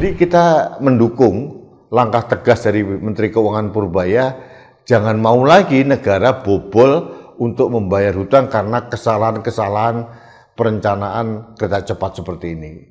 Jadi kita mendukung langkah tegas dari Menteri Keuangan Purbaya, jangan mau lagi negara bobol untuk membayar hutang karena kesalahan-kesalahan perencanaan kereta cepat seperti ini.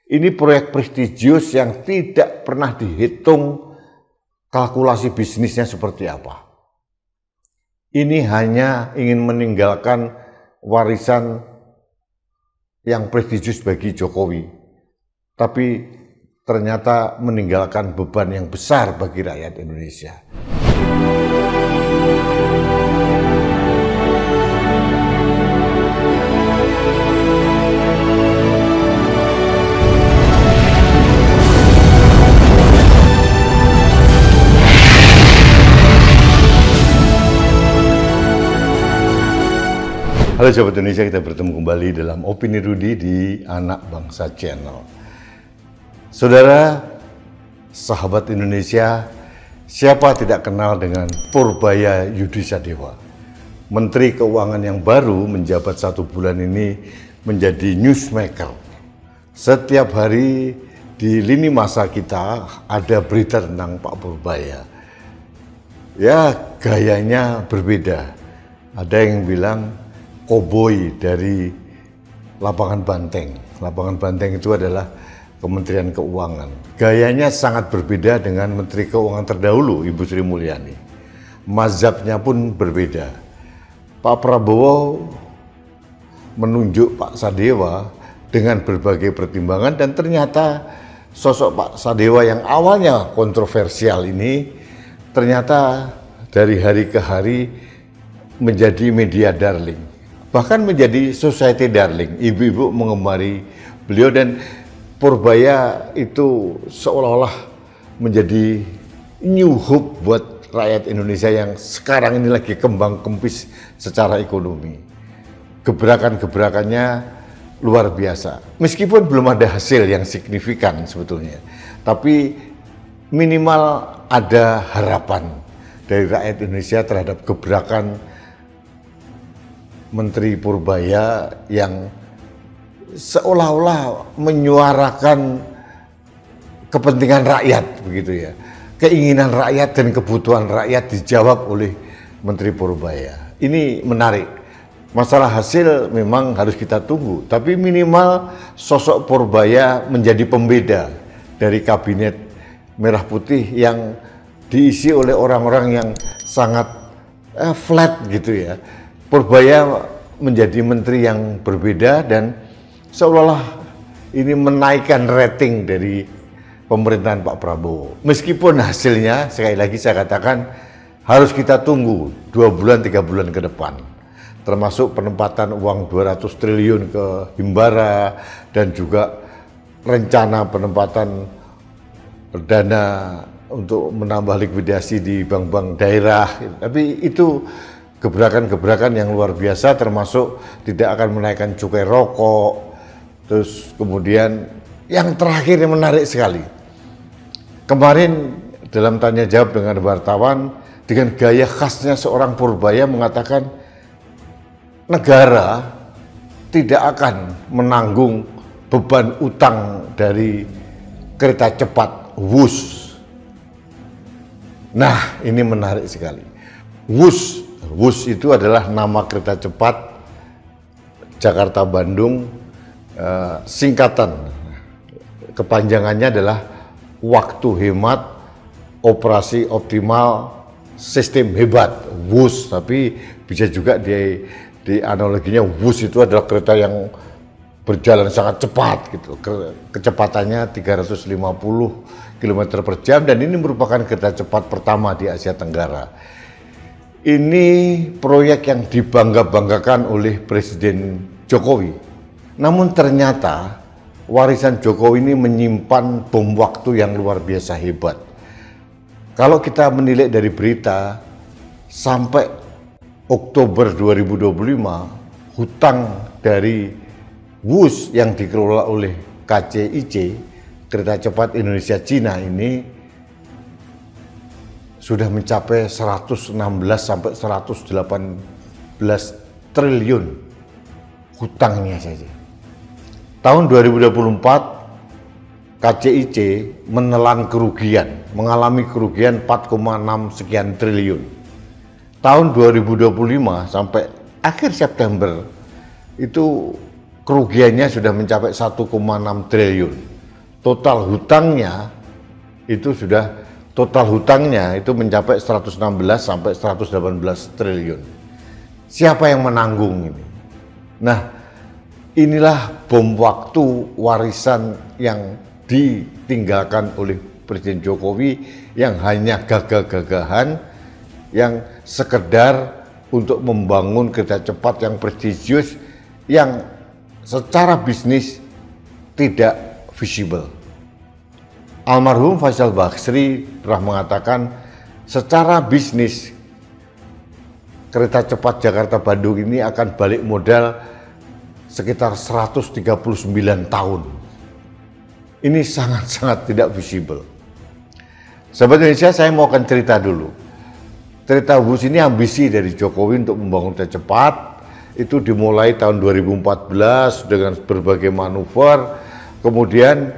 Ini proyek prestigius yang tidak pernah dihitung kalkulasi bisnisnya seperti apa. Ini hanya ingin meninggalkan warisan yang prestigius bagi Jokowi, tapi ternyata meninggalkan beban yang besar bagi rakyat Indonesia. Halo Sobat Indonesia, kita bertemu kembali dalam Opini Rudi di Anak Bangsa Channel. Saudara, sahabat Indonesia, siapa tidak kenal dengan Purbaya Yudisadewa? Menteri Keuangan yang baru menjabat 1 bulan ini menjadi newsmaker. Setiap hari di lini masa kita ada berita tentang Pak Purbaya. Ya, gayanya berbeda. Ada yang bilang koboi dari Lapangan Banteng. Lapangan Banteng itu adalah Kementerian Keuangan. Gayanya sangat berbeda dengan Menteri Keuangan terdahulu, Ibu Sri Mulyani. Mazhabnya pun berbeda. Pak Prabowo menunjuk Pak Sadewa dengan berbagai pertimbangan, dan ternyata sosok Pak Sadewa yang awalnya kontroversial ini ternyata dari hari ke hari menjadi media darling. Bahkan menjadi society darling, ibu-ibu mengemari beliau, dan Purbaya itu seolah-olah menjadi new hope buat rakyat Indonesia yang sekarang ini lagi kembang kempis secara ekonomi. Gebrakan-gebrakannya luar biasa. Meskipun belum ada hasil yang signifikan sebetulnya, tapi minimal ada harapan dari rakyat Indonesia terhadap gebrakan Menteri Purbaya yang seolah-olah menyuarakan kepentingan rakyat, begitu ya. Keinginan rakyat dan kebutuhan rakyat dijawab oleh Menteri Purbaya. Ini menarik. Masalah hasil memang harus kita tunggu, tapi minimal sosok Purbaya menjadi pembeda dari kabinet merah putih yang diisi oleh orang-orang yang sangat flat gitu ya. Purbaya menjadi menteri yang berbeda dan seolah-olah ini menaikkan rating dari pemerintahan Pak Prabowo. Meskipun hasilnya, sekali lagi saya katakan, harus kita tunggu 2 bulan, 3 bulan ke depan. Termasuk penempatan uang 200 triliun ke Himbara dan juga rencana penempatan dana untuk menambah likuidasi di bank-bank daerah. Tapi itu gebrakan-gebrakan yang luar biasa, termasuk tidak akan menaikkan cukai rokok. Terus kemudian yang terakhir yang menarik sekali, kemarin dalam tanya jawab dengan wartawan, dengan gaya khasnya seorang Purbaya mengatakan negara tidak akan menanggung beban utang dari kereta cepat WUS. Nah, ini menarik sekali. WUS itu adalah nama kereta cepat Jakarta-Bandung, singkatan. Kepanjangannya adalah waktu hemat, operasi optimal, sistem hebat, WUS. Tapi bisa juga di analoginya WUS itu adalah kereta yang berjalan sangat cepat gitu. Kecepatannya 350 km per jam, dan ini merupakan kereta cepat pertama di Asia Tenggara. Ini proyek yang dibangga-banggakan oleh Presiden Jokowi. Namun ternyata warisan Jokowi ini menyimpan bom waktu yang luar biasa hebat. Kalau kita menilai dari berita, sampai Oktober 2025, hutang dari WUS yang dikelola oleh KCIC, Kereta Cepat Indonesia Cina ini, sudah mencapai 116 sampai 118 triliun hutangnya saja. Tahun 2024 KCIC menelan kerugian, mengalami kerugian 4,6 sekian triliun. Tahun 2025 sampai akhir September itu kerugiannya sudah mencapai 1,6 triliun. Total hutangnya itu mencapai 116 sampai 118 triliun. Siapa yang menanggung ini? Nah, inilah bom waktu warisan yang ditinggalkan oleh Presiden Jokowi yang hanya gagah-gagahan, yang sekedar untuk membangun kereta cepat yang prestisius, yang secara bisnis tidak visible. Almarhum Faisal Basri pernah mengatakan, secara bisnis kereta cepat Jakarta-Bandung ini akan balik modal sekitar 139 tahun. Ini sangat-sangat tidak visible. Sahabat Indonesia, saya mau akan cerita dulu. Kereta bus ini ambisi dari Jokowi untuk membangun kereta cepat. Itu dimulai tahun 2014 dengan berbagai manuver. Kemudian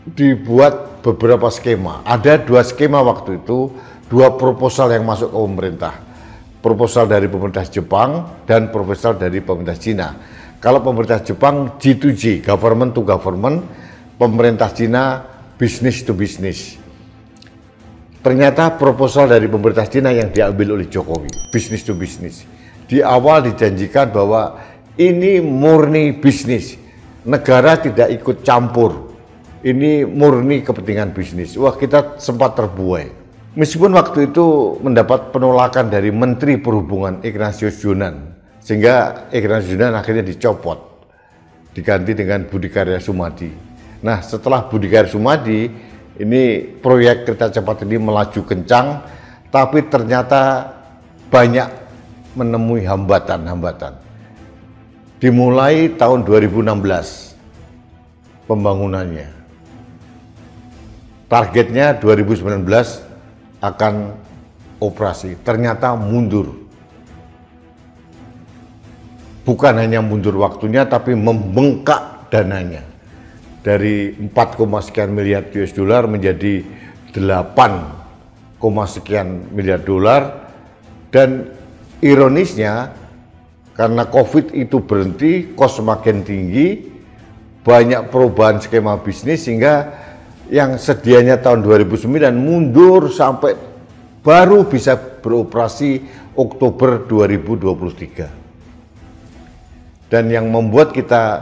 dibuat beberapa skema. Ada 2 skema waktu itu, 2 proposal yang masuk ke pemerintah. Proposal dari pemerintah Jepang dan proposal dari pemerintah Cina. Kalau pemerintah Jepang G2G, government to government, pemerintah Cina business to business. Ternyata proposal dari pemerintah Cina yang diambil oleh Jokowi, business to business. Di awal dijanjikan bahwa ini murni bisnis, negara tidak ikut campur. Ini murni kepentingan bisnis. Wah, kita sempat terbuai. Meskipun waktu itu mendapat penolakan dari Menteri Perhubungan Ignatius Jonan, sehingga Ignatius Jonan akhirnya dicopot, diganti dengan Budi Karya Sumadi. Nah, setelah Budi Karya Sumadi, ini proyek kereta cepat ini melaju kencang, tapi ternyata banyak menemui hambatan-hambatan. Dimulai tahun 2016 pembangunannya. Targetnya 2019 akan operasi, ternyata mundur. Bukan hanya mundur waktunya, tapi membengkak dananya. Dari 4, sekian miliar US dollar menjadi 8, sekian miliar dolar. Dan ironisnya, karena COVID itu berhenti, kos semakin tinggi, banyak perubahan skema bisnis, sehingga yang sedianya tahun 2009 mundur sampai baru bisa beroperasi Oktober 2023. Dan yang membuat kita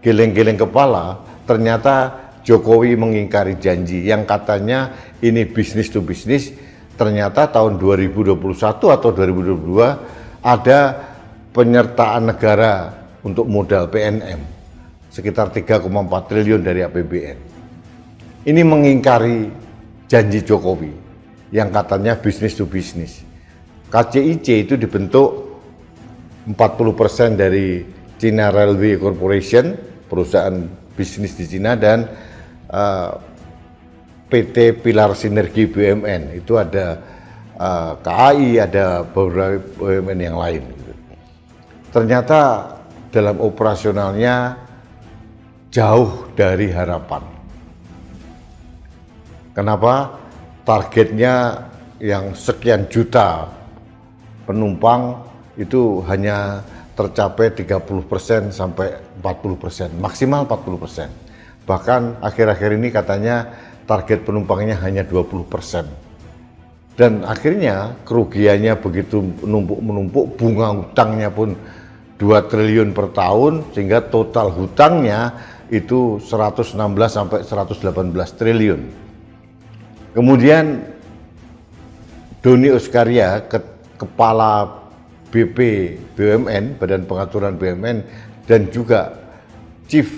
geleng-geleng kepala, ternyata Jokowi mengingkari janji yang katanya ini bisnis to bisnis. Ternyata tahun 2021 atau 2022 ada penyertaan negara untuk modal PNM sekitar 3,4 triliun dari APBN. Ini mengingkari janji Jokowi yang katanya bisnis to bisnis. KCIC itu dibentuk 40% dari China Railway Corporation, perusahaan bisnis di Cina, dan PT Pilar Sinergi BUMN. Itu ada KAI, ada beberapa BUMN yang lain. Ternyata dalam operasionalnya jauh dari harapan. Kenapa? Targetnya yang sekian juta penumpang itu hanya tercapai 30% sampai 40%, maksimal 40%. Bahkan akhir-akhir ini katanya target penumpangnya hanya 20%. Dan akhirnya kerugiannya begitu menumpuk, bunga hutangnya pun 2 triliun per tahun, sehingga total hutangnya itu 116 sampai 118 triliun. Kemudian Doni Oskaria, Kepala BP BUMN, Badan Pengaturan BUMN, dan juga Chief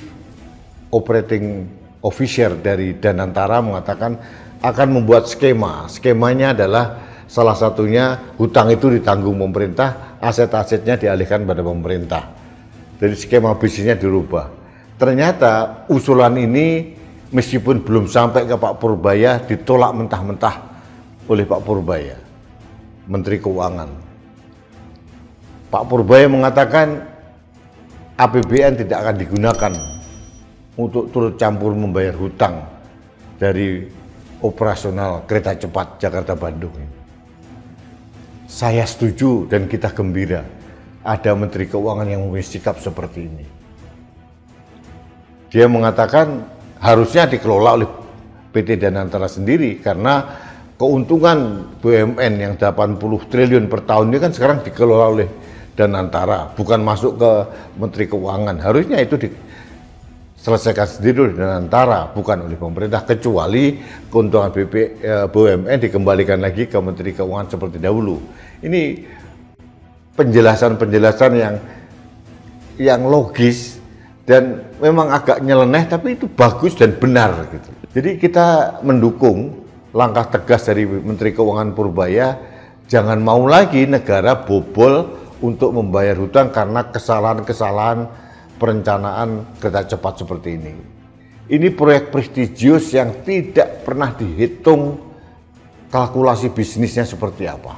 Operating Officer dari Danantara mengatakan akan membuat skema. Skemanya adalah salah satunya hutang itu ditanggung pemerintah, aset-asetnya dialihkan pada pemerintah. Jadi skema bisnisnya dirubah. Ternyata usulan ini meskipun belum sampai ke Pak Purbaya, ditolak mentah-mentah oleh Pak Purbaya, Menteri Keuangan. Pak Purbaya mengatakan APBN tidak akan digunakan untuk turut campur membayar hutang dari operasional kereta cepat Jakarta-Bandung. Saya setuju dan kita gembira ada Menteri Keuangan yang mempunyai sikap seperti ini. Dia mengatakan harusnya dikelola oleh PT Danantara sendiri karena keuntungan BUMN yang 80 triliun per tahun ini kan sekarang dikelola oleh Danantara, bukan masuk ke Menteri Keuangan. Harusnya itu diselesaikan sendiri oleh Danantara, bukan oleh pemerintah, kecuali keuntungan BUMN dikembalikan lagi ke Menteri Keuangan seperti dahulu. Ini penjelasan-penjelasan yang logis dan memang agak nyeleneh, tapi itu bagus dan benar gitu. Jadi kita mendukung langkah tegas dari Menteri Keuangan Purbaya, jangan mau lagi negara bobol untuk membayar hutang karena kesalahan-kesalahan perencanaan kereta cepat seperti ini. Ini proyek prestigius yang tidak pernah dihitung kalkulasi bisnisnya seperti apa.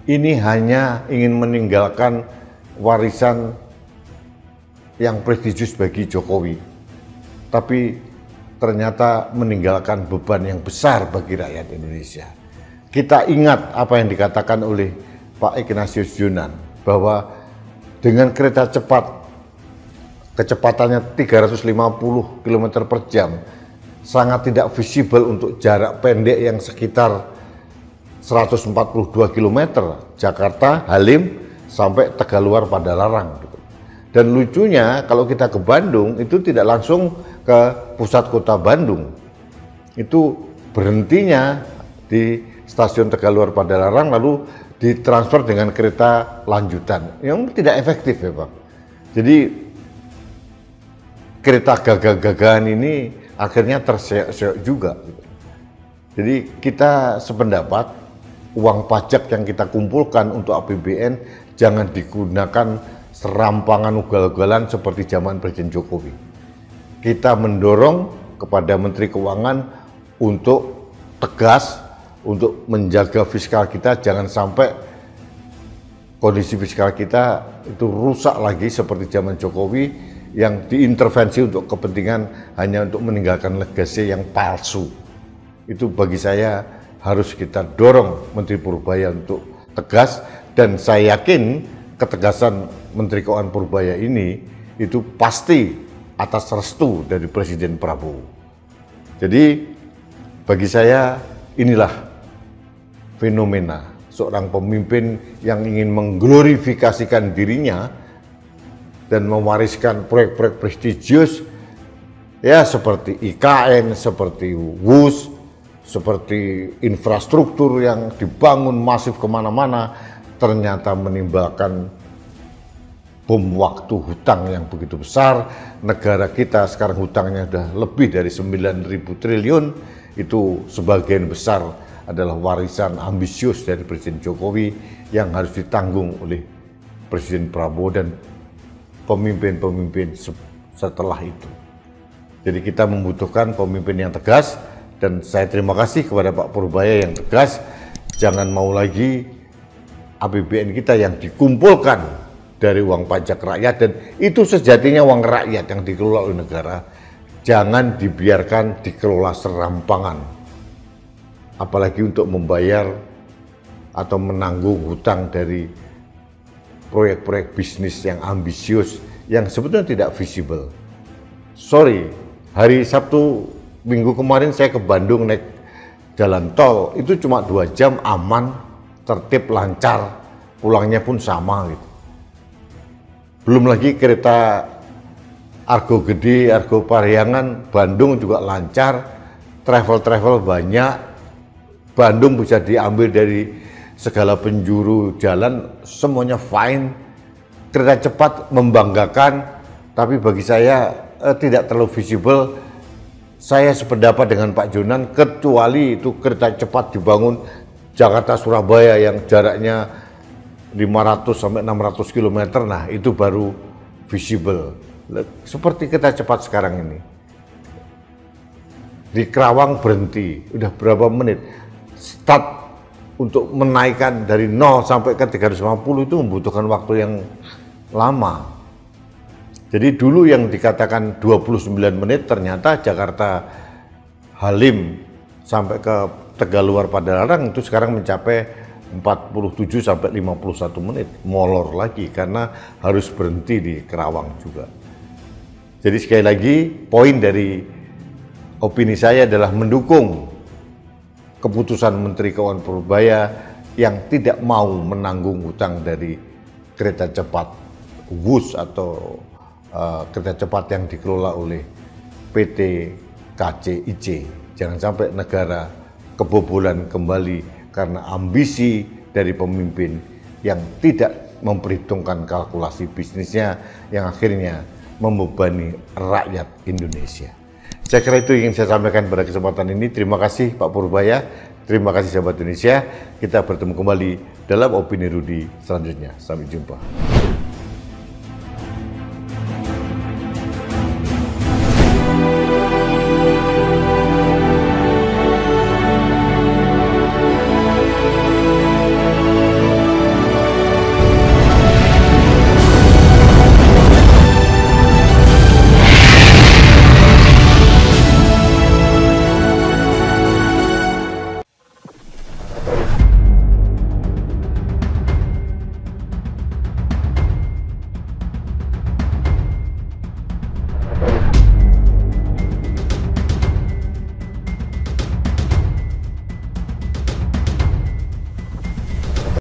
Ini hanya ingin meninggalkan warisan yang prestigius bagi Jokowi, tapi ternyata meninggalkan beban yang besar bagi rakyat Indonesia. Kita ingat apa yang dikatakan oleh Pak Ignatius Jonan, bahwa dengan kereta cepat kecepatannya 350 km per jam sangat tidak visible untuk jarak pendek yang sekitar 142 km Jakarta Halim sampai Tegaluar Padalarang. Dan lucunya kalau kita ke Bandung itu tidak langsung ke pusat kota Bandung, itu berhentinya di stasiun Tegaluar Padalarang lalu ditransfer dengan kereta lanjutan yang tidak efektif ya Pak. Jadi kereta gagah-gagahan ini akhirnya terseok-seok juga. Jadi kita sependapat, uang pajak yang kita kumpulkan untuk APBN jangan digunakan serampangan ugal-ugalan seperti zaman Presiden Jokowi. Kita mendorong kepada Menteri Keuangan untuk tegas, untuk menjaga fiskal kita, jangan sampai kondisi fiskal kita itu rusak lagi seperti zaman Jokowi yang diintervensi untuk kepentingan hanya untuk meninggalkan legasi yang palsu. Itu bagi saya harus kita dorong Menteri Purbaya untuk tegas, dan saya yakin ketegasan Menteri Keuangan Purbaya ini itu pasti atas restu dari Presiden Prabowo. Jadi bagi saya inilah fenomena seorang pemimpin yang ingin mengglorifikasikan dirinya dan mewariskan proyek-proyek prestisius ya seperti IKN, seperti WUS, seperti infrastruktur yang dibangun masif kemana-mana, ternyata menimbulkan bom waktu hutang yang begitu besar. Negara kita sekarang hutangnya sudah lebih dari 9.000 triliun, itu sebagian besar adalah warisan ambisius dari Presiden Jokowi yang harus ditanggung oleh Presiden Prabowo dan pemimpin-pemimpin setelah itu. Jadi kita membutuhkan pemimpin yang tegas, dan saya terima kasih kepada Pak Purbaya yang tegas. Jangan mau lagi APBN kita yang dikumpulkan dari uang pajak rakyat, dan itu sejatinya uang rakyat yang dikelola oleh negara, jangan dibiarkan dikelola serampangan, apalagi untuk membayar atau menanggung hutang dari proyek-proyek bisnis yang ambisius yang sebetulnya tidak visible. Sorry, hari Sabtu minggu kemarin saya ke Bandung naik jalan tol, itu cuma 2 jam aman, tertib, lancar, pulangnya pun sama gitu. Belum lagi kereta Argo Gede, Argo Parahyangan, Bandung juga lancar, travel-travel banyak, Bandung bisa diambil dari segala penjuru jalan, semuanya fine. Kereta cepat membanggakan, tapi bagi saya tidak terlalu visible. Saya sependapat dengan Pak Jonan, kecuali itu kereta cepat dibangun Jakarta-Surabaya yang jaraknya 500 sampai 600 km, nah itu baru visible. Seperti kereta cepat sekarang ini. Di Kerawang berhenti, udah berapa menit. Start untuk menaikkan dari 0 sampai ke 350 itu membutuhkan waktu yang lama. Jadi dulu yang dikatakan 29 menit, ternyata Jakarta Halim sampai ke Tegaluar Padalarang itu sekarang mencapai 47 sampai 51 menit, molor lagi karena harus berhenti di Kerawang juga. Jadi sekali lagi, poin dari opini saya adalah mendukung keputusan Menteri Keuangan Purbaya yang tidak mau menanggung hutang dari kereta cepat WUS atau kereta cepat yang dikelola oleh PT KCIC. Jangan sampai negara kebobolan kembali karena ambisi dari pemimpin yang tidak memperhitungkan kalkulasi bisnisnya yang akhirnya membebani rakyat Indonesia. Saya kira itu yang ingin saya sampaikan pada kesempatan ini. Terima kasih Pak Purbaya, terima kasih sahabat Indonesia. Kita bertemu kembali dalam Opini Rudi selanjutnya. Sampai jumpa.